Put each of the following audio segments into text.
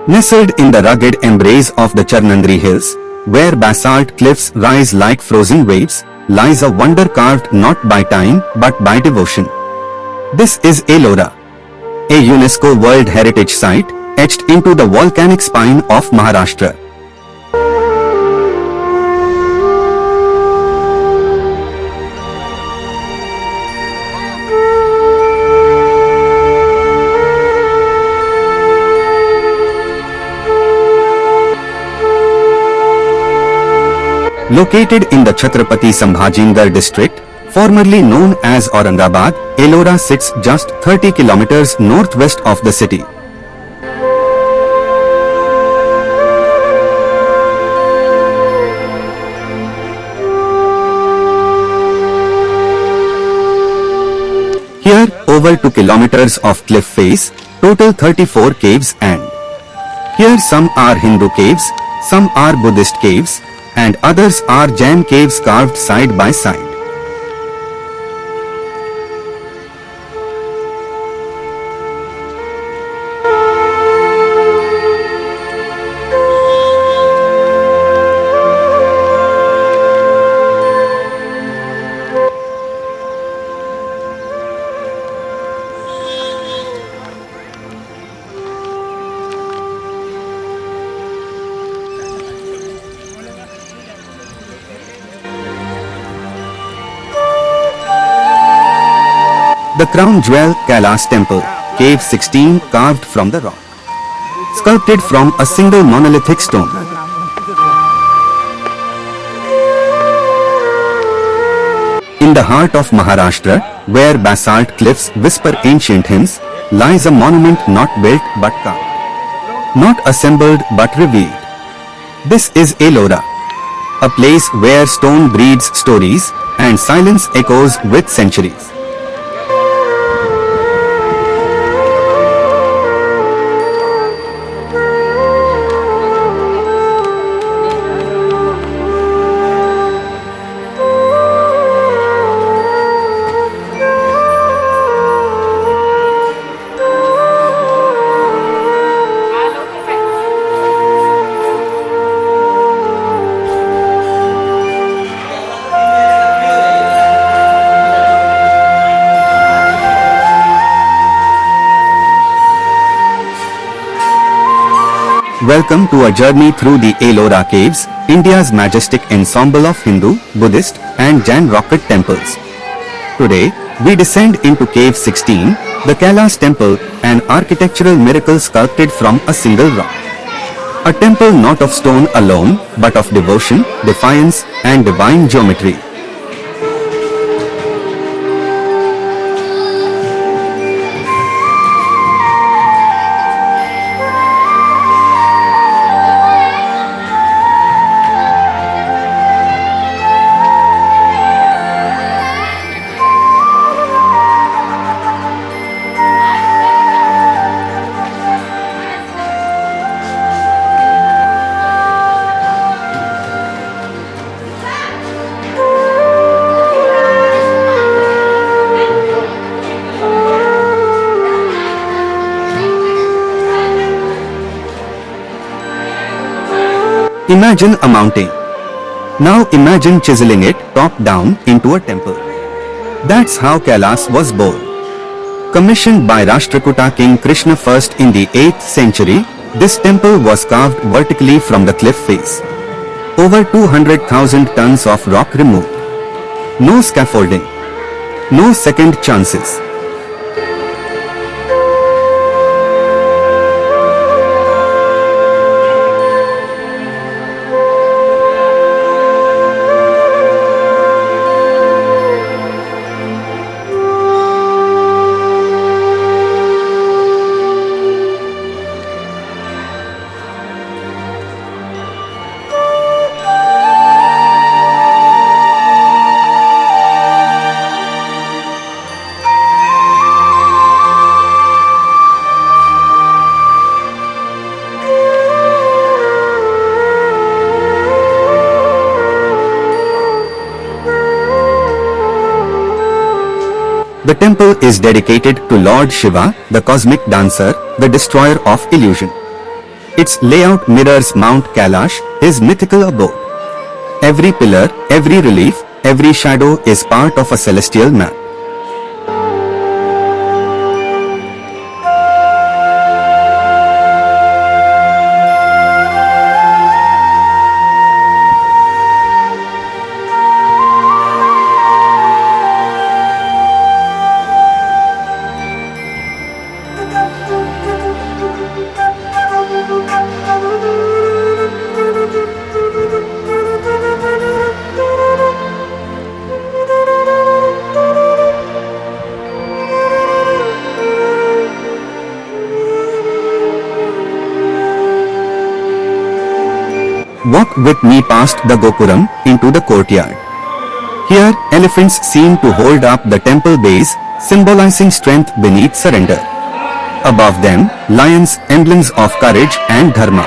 Nestled in the rugged embrace of the Charnandri Hills, where basalt cliffs rise like frozen waves, lies a wonder carved not by time but by devotion. This is Ellora, a UNESCO World Heritage Site, etched into the volcanic spine of Maharashtra. Located in the Chhatrapati Sambhajinagar district, formerly known as Aurangabad, Ellora sits just 30 kilometers northwest of the city. Here, over 2 kilometers of cliff face, total 34 caves, and here some are Hindu caves, some are Buddhist caves, and others are Jain caves carved side by side. The crown jewel Kailas Temple, Cave 16, carved from the rock, sculpted from a single monolithic stone. In the heart of Maharashtra, where basalt cliffs whisper ancient hymns, lies a monument not built but carved, not assembled but revealed. This is Ellora, a place where stone breathes stories and silence echoes with centuries. Welcome to a journey through the Ellora Caves, India's majestic ensemble of Hindu, Buddhist, and Jain rocket temples. Today, we descend into Cave 16, the Kailas Temple, an architectural miracle sculpted from a single rock. A temple not of stone alone, but of devotion, defiance, and divine geometry. Imagine a mountain. Now imagine chiseling it top down into a temple. That's how Kailas was born. Commissioned by Rashtrakuta King Krishna I in the 8th century, this temple was carved vertically from the cliff face. Over 200,000 tons of rock removed. No scaffolding. No second chances. The temple is dedicated to Lord Shiva, the cosmic dancer, the destroyer of illusion. Its layout mirrors Mount Kailash, his mythical abode. Every pillar, every relief, every shadow is part of a celestial map. Walk with me past the Gopuram into the courtyard. Here, elephants seem to hold up the temple base, symbolizing strength beneath surrender. Above them, lions, emblems of courage and dharma.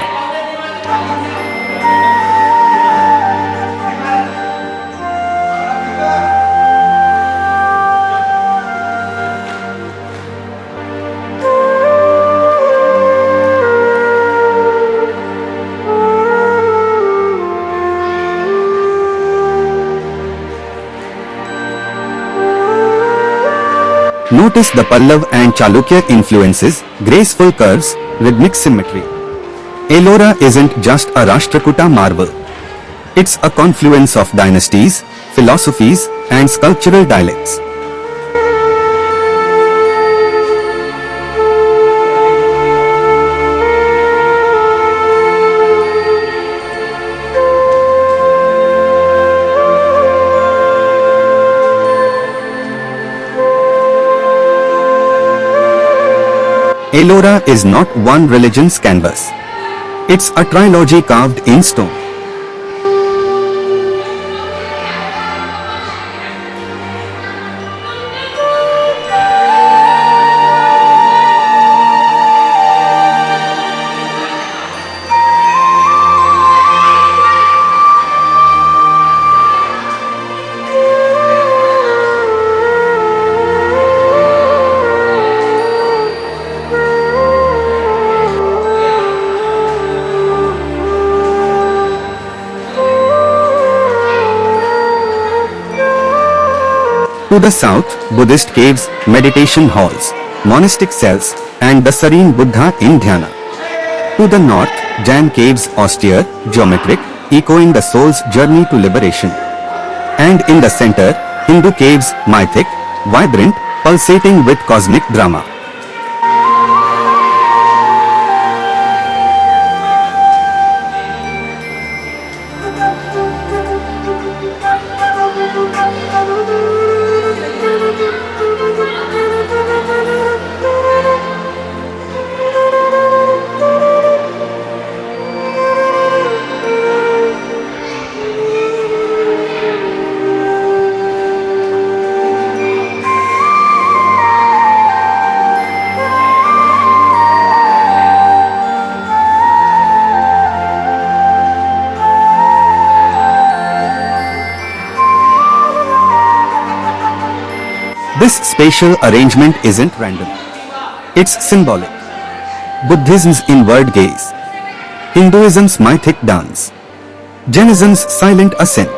Notice the Pallav and Chalukya influences, graceful curves, rhythmic symmetry. Ellora isn't just a Rashtrakuta marvel. It's a confluence of dynasties, philosophies, and sculptural dialects. Ellora is not one religion's canvas. It's a trilogy carved in stone. To the south, Buddhist caves, meditation halls, monastic cells, and the serene Buddha in dhyana. To the north, Jain caves, austere, geometric, echoing the soul's journey to liberation. And in the center, Hindu caves, mythic, vibrant, pulsating with cosmic drama. This spatial arrangement isn't random. It's symbolic. Buddhism's inward gaze, Hinduism's mythic dance, Jainism's silent ascent.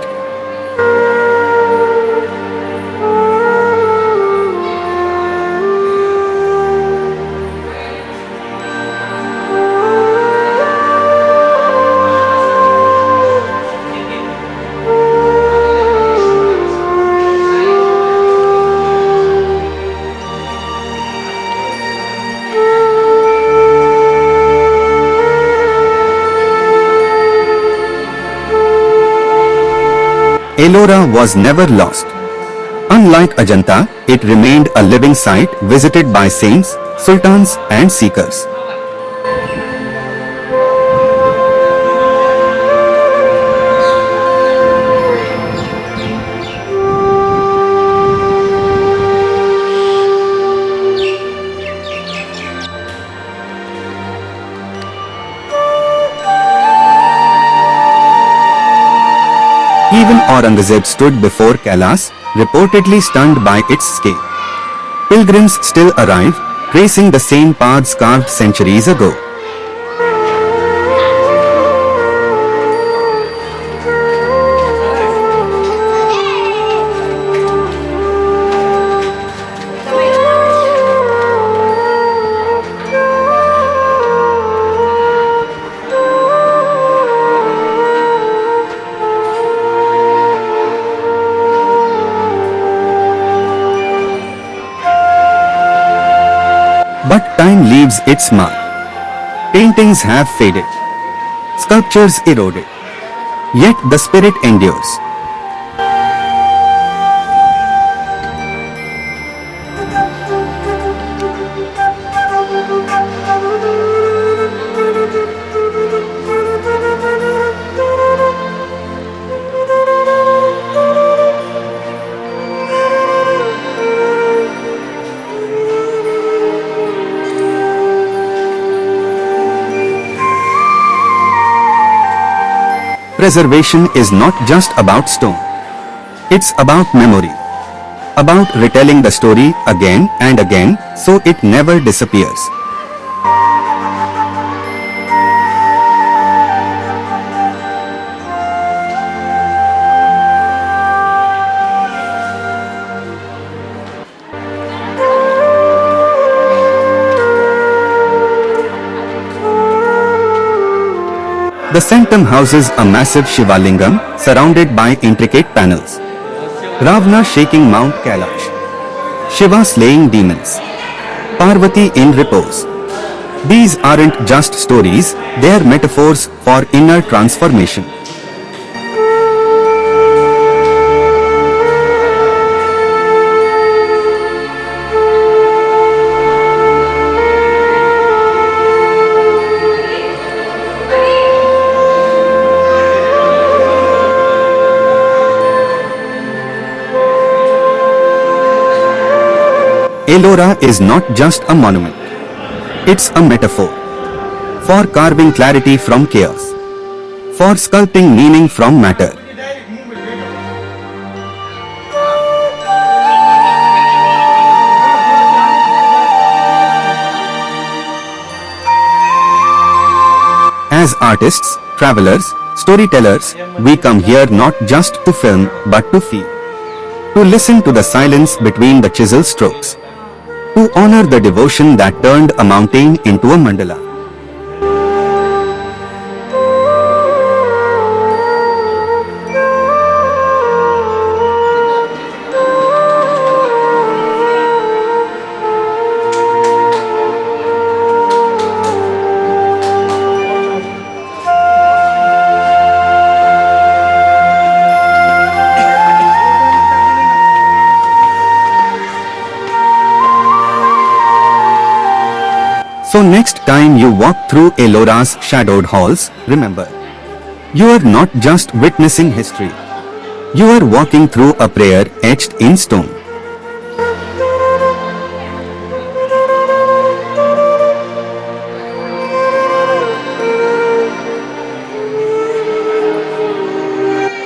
Ellora was never lost. Unlike Ajanta, it remained a living site visited by saints, sultans, and seekers. Even Aurangzeb stood before Kailas, reportedly stunned by its scale. Pilgrims still arrive, tracing the same paths carved centuries ago. Time leaves its mark. Paintings have faded. Sculptures eroded. Yet the spirit endures. Preservation is not just about stone. It's about memory. About retelling the story again and again so it never disappears. The sanctum houses a massive Shivalingam surrounded by intricate panels. Ravana shaking Mount Kailash. Shiva slaying demons. Parvati in repose. These aren't just stories, they are metaphors for inner transformation. Ellora is not just a monument. It's a metaphor. For carving clarity from chaos. For sculpting meaning from matter. As artists, travelers, storytellers, we come here not just to film but to feel. To listen to the silence between the chisel strokes. To honor the devotion that turned a mountain into a mandala. So next time you walk through Ellora's shadowed halls, remember, you are not just witnessing history. You are walking through a prayer etched in stone.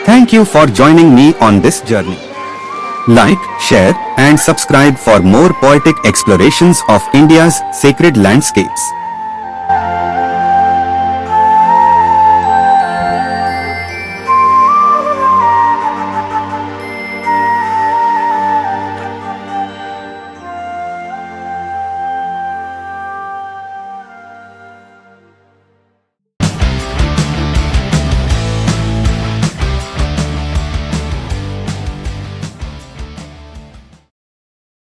Thank you for joining me on this journey. Like, share, and subscribe for more poetic explorations of India's sacred landscapes.